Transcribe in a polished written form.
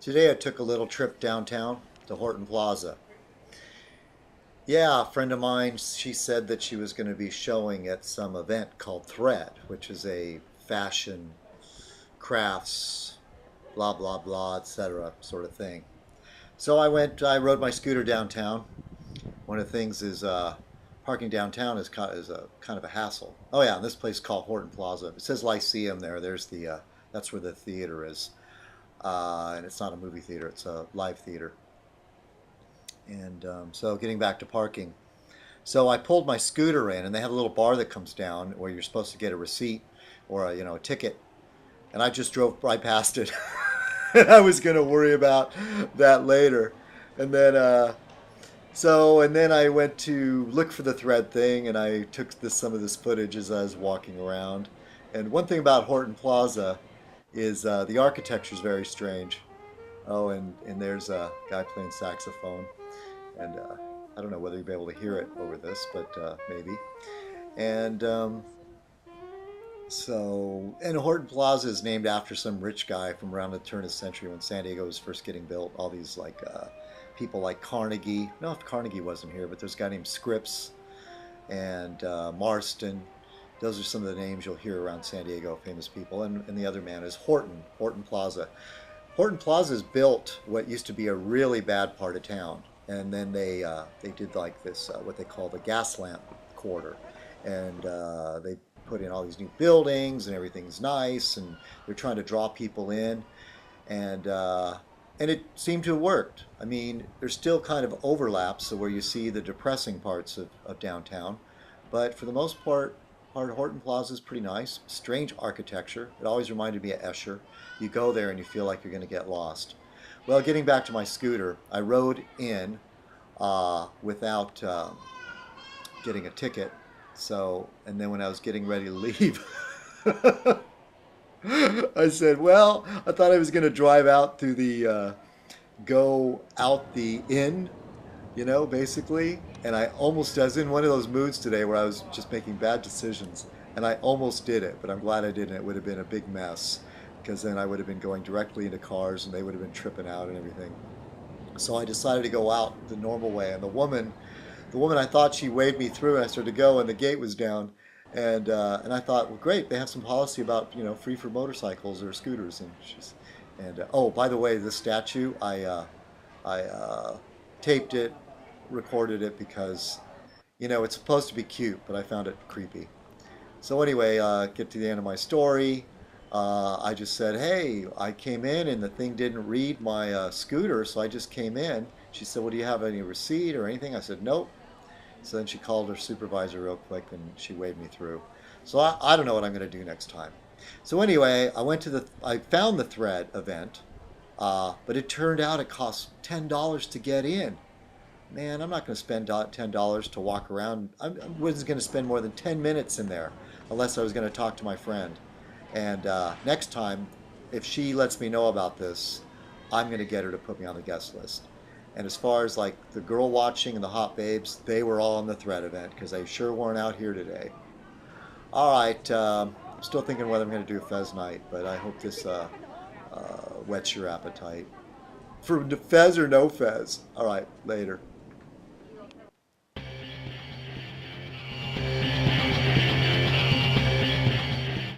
Today I took a little trip downtown to Horton Plaza. Yeah, a friend of mine, she said that she was going to be showing at some event called Thread, which is a fashion, crafts, blah, blah, blah, etc. sort of thing. So I rode my scooter downtown. One of the things is parking downtown is a kind of a hassle. Oh yeah, and this place is called Horton Plaza. It says Lyceum there. That's where the theater is. And it's not a movie theater, it's a live theater. And so getting back to parking. So I pulled my scooter in, and they have a little bar that comes down where you're supposed to get a receipt or a ticket. And I just drove right past it. And I was going to worry about that later. And then and then I went to look for the thread thing, and I took some of this footage as I was walking around. And one thing about Horton Plaza is the architecture is very strange. Oh, and there's a guy playing saxophone, and I don't know whether you'll be able to hear it over this, but maybe. And and Horton Plaza is named after some rich guy from around the turn of the century when San Diego was first getting built. All these people like Carnegie. No, if Carnegie wasn't here, but there's a guy named Scripps and Marston. Those are some of the names you'll hear around San Diego, famous people. And the other man is Horton Plaza. Horton Plaza is built what used to be a really bad part of town, and then they did like this what they call the gas lamp quarter, and they put in all these new buildings and everything's nice, and they're trying to draw people in, and it seemed to have worked. I mean, there's still kind of overlaps, so where you see the depressing parts of downtown, but for the most part, Horton Plaza is pretty nice. Strange architecture. It always reminded me of Escher. You go there and you feel like you're going to get lost. Well, getting back to my scooter, I rode in without getting a ticket. And then when I was getting ready to leave, I said, well, I thought I was going to drive out through go out the inn, basically. And I was in one of those moods today where I was just making bad decisions. And I almost did it, but I'm glad I didn't. It would have been a big mess because then I would have been going directly into cars and they would have been tripping out and everything. So I decided to go out the normal way. And the woman, I thought she waved me through, and I started to go, and the gate was down. And I thought, well, great, they have some policy about free for motorcycles or scooters. Oh, by the way, this statue, I taped it, recorded it because it's supposed to be cute, but I found it creepy. So anyway, get to the end of my story. I just said, hey, I came in and the thing didn't read my scooter, so I just came in. She said, well, do you have any receipt or anything? I said, nope. So then she called her supervisor real quick and she waved me through. So I don't know what I'm going to do next time. So anyway, I found the Thread event, but it turned out it cost $10 to get in. Man, I'm not going to spend $10 to walk around. I wasn't going to spend more than 10 minutes in there unless I was going to talk to my friend. And next time, if she lets me know about this, I'm going to get her to put me on the guest list. And as far as like the girl watching and the hot babes, they were all on the Thread event because they sure weren't out here today. All right, I'm still thinking whether I'm going to do a Fez Night, but I hope this whets your appetite. For Fez or no Fez. All right, later.